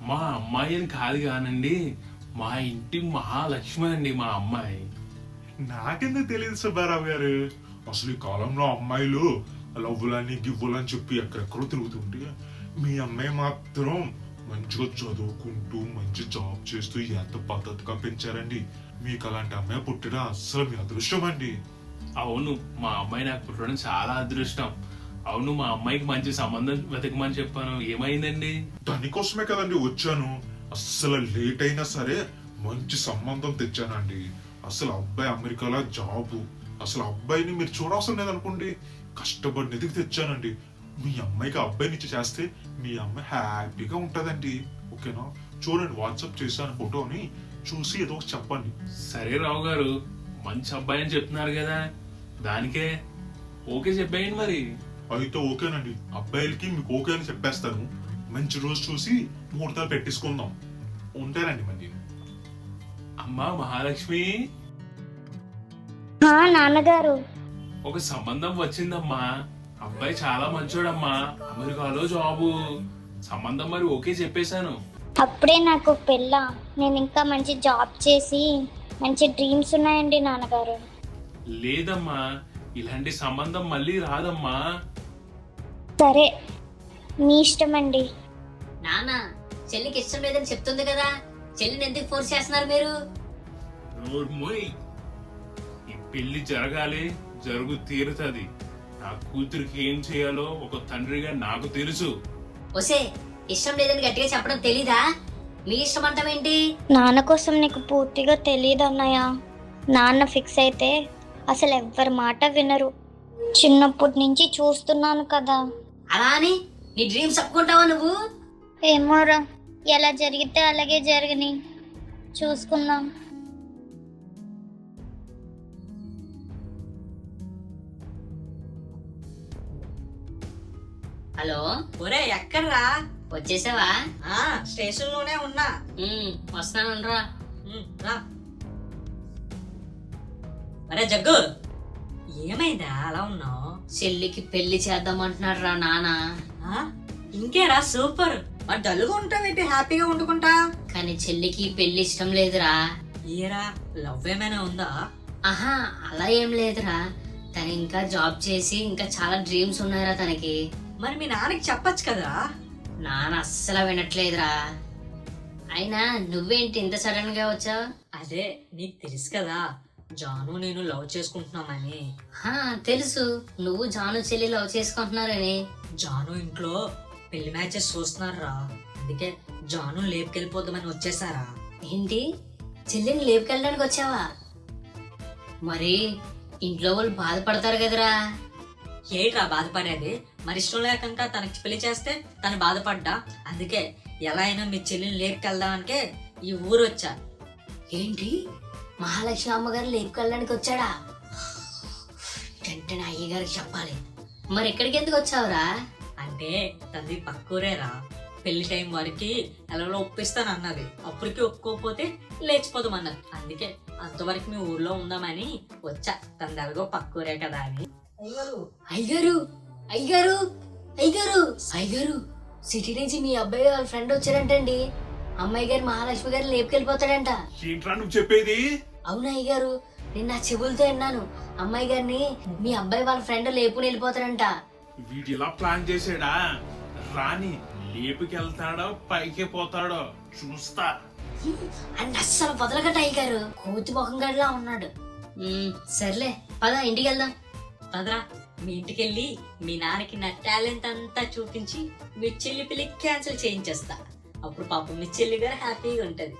మా అమ్మాయి అని కాదు కానండి, మా ఇంటి మహాలక్ష్మి అండి మా అమ్మాయి. నాకెందుకు తెలియదు సుబ్బారావు గారు. అసలు ఈ కాలంలో అమ్మాయిలు లవ్వులని గివ్వులని చెప్పి ఎక్కడెక్కడో తిరుగుతుంటే మీ అమ్మాయి మాత్రం మంచిగా చదువుకుంటూ మంచి జాబ్ చేస్తూ ఎంత పద్ధతిగా పెంచారండి. మీకు అలాంటి అమ్మాయి పుట్టడం అస్సలు మీ అదృష్టం అండి. అవును, మా అమ్మాయి నాకు పుట్టడం చాలా అదృష్టం. అవును, మా అమ్మాయికి మంచి సంబంధం వెతకమని చెప్పాను, ఏమైందండి? దానికోసమే కదండి వచ్చాను. అస్సలు లేట్ అయినా సరే మంచి సంబంధం తెచ్చానండి. అసలు అబ్బాయి అమెరికాలో జాబు. అసలు అబ్బాయిని మీరు చూడవసరం లేదనుకోండి, కష్టపడి ఎదిగి తెచ్చానండి. మీ అమ్మాయికి అబ్బాయిని ఇచ్చి చేస్తే మీ అమ్మాయి హ్యాపీగా ఉంటదండి. ఓకేనా? చూడండి, వాట్సాప్ చేశాను ఫోటోని, చూసి ఏదో ఒకటి చెప్పండి. సరే రావు గారు, మంచి అబ్బాయి అని చెప్తున్నారు కదా, దానికే ఓకే చెప్పేయండి మరి. అయితే ఓకేనండి, అబ్బాయిలకి మీకు ఓకే అని చెప్పేస్తాను. మంచి రోజు చూసి ముహూర్తాలు పెట్టేసుకుందాం. ఉంటానండి మరి. అమ్మా మహాలక్ష్మి, నాన్నగారు, ఒక సంబంధం వచ్చిందమ్మా. అబ్బాయి చాలా మంచోడమ్మా, అమెరికాలో జాబు. సంబంధం మరి ఓకే చెప్పేశాను. అప్పుడే నాకు పెళ్ళ. నేను ఇంకా మంచి జాబ్ చేసి మంచి డ్రీమ్స్ ఉన్నాయండి నాన్నగారు. లేదమ్మా, ఇలాంటి సంబంధం మళ్ళీ రాదమ్మా. సరే, మీ ఇష్టం అండి. నాన్న, చెల్లికి ఇష్టం లేదని చెప్తుంది కదా, చెల్లిని ఎందుకు ఫోర్స్ చేస్తున్నారు మీరు? నోర్మోయ్, ఈ పెళ్లి జరగాలి, జరుగు తీరుతుంది. నా కూతురికి ఏం చేయాలో ఒక తండ్రిగా నాకు తెలుసు. ఒసే, ఇష్టం లేదని గట్టిగా చెప్పడం తెలీదా? మీ ఇష్టం అంటావేంటి? నాన్న కోసం నీకు పూర్తిగా తెలియదు అన్నయ్య. నాన్న ఫిక్స్ అయితే అసలు ఎవ్వరి మాట వినరు. చిన్నప్పటి నుంచి చూస్తున్నాను కదా. అలా అని నీ డ్రీమ్స్ చెప్పుకుంటావా నువ్వు? ఏమోరా, ఎలా జరిగితే అలాగే జరగని, చూసుకుందాం. హలో, ఒరే ఎక్కడ్రా? వచ్చేసావా? స్టేషన్ లోనే ఉన్నా. వస్తున్నానురా. రా. అరే జగ్గు, ఏమైందా అలా ఉన్నావు? చెల్లికి పెళ్లి చేద్దామంటున్నాడు రా నాన్న. ఇంకేరా సూపర్. మరి డల్గా ఉంటావేంటి, హ్యాపీగా వండుకుంటా? కానీ చెల్లికి పెళ్లి ఇష్టం లేదురా. ఏరా, లవ్ ఏమైనా ఉందా? ఆహా, అలా ఏం లేదురా. తను ఇంకా జాబ్ చేసి ఇంకా చాలా డ్రీమ్స్ ఉన్నాయిరా తనకి. మరి మీ నాన్నకి చెప్పచ్చు కదా. నాన్న అస్సలు వినట్లేదురా. అయినా నువ్వేంటి ఇంత సడన్ గా వచ్చావు? అదే నీకు తెలుసు కదా, జాను నేను లవ్ చేసుకుంటున్నామని. తెలుసు, నువ్వు జాను చెల్లి లవ్ చేసుకుంటున్నారని. జాను ఇంట్లో పెళ్లి మ్యాచెస్ చూస్తున్నారా, అందుకే జాను లేపుకెళ్ళిపోదామని వచ్చేసారా. ఏంటి, చెల్లిని లేపుకెళ్ళడానికి వచ్చావా? మరి ఇంట్లో వాళ్ళు బాధపడతారు కదరా. ఏట్రా బాధపడేది? మరి ఇష్టం లేకుండా తనకి పెళ్లి చేస్తే తను బాధపడ్డా, అందుకే ఎలా అయినా మీ చెల్లిని లేపుకెళ్దామనికే ఈ ఊరు వచ్చా. ఏంటి, మహాలక్ష్మి అమ్మగారు లేపుకెళ్ళడానికి వచ్చాడా? వెంటనే అయ్యగారికి చెప్పాలి. మరి ఎక్కడికి ఎందుకు వచ్చావురా? అంటే తనది పక్కూరేరా, పెళ్లి టైం వరకు ఎలా ఒప్పిస్తాను అన్నది. అప్పటికి ఒప్పుకోకపోతే లేచిపోదామన్నది. అందుకే అంతవరకు మీ ఊర్లో ఉందామని వచ్చా. తనది ఎలాగో పక్కూరే కదా అని. అయ్యగారు అయ్యగారు అయ్యగారు అయ్యగారు, సిటీ నుంచి మీ అబ్బాయి వాళ్ళ ఫ్రెండ్ వచ్చారంటండి. అమ్మాయి గారు మహాలక్ష్మి గారు లేపుకెళ్ళిపోతాడంట. ఏంట్రా నువ్వు చెప్పేది? అవునా అయ్యగారు, నేను నా చెవులతో విన్నాను. అమ్మాయి గారిని మీ అబ్బాయి వాళ్ళ ఫ్రెండ్ లేపుని వెళ్ళిపోతాడంట. వీడు ఇలా ప్లాన్ చేసాడా? రాని లేపుకెళ్తాడో పైకి పోతాడో చూస్తా. అండ్ అస్సలు వదలగట అయ్యగారు, కోతి ముఖం గడిలా ఉన్నాడు. సర్లే పద, ఇంటికి వెళ్దాం. పదరా, మీ ఇంటికి వెళ్ళి మీ నాన్నకి నా టాలెంట్ అంతా చూపించి మీ చెల్లి పెళ్లి క్యాన్సిల్ చేయించేస్తా. అప్పుడు పాపం మీ చెల్లి గారు హ్యాపీగా ఉంటది.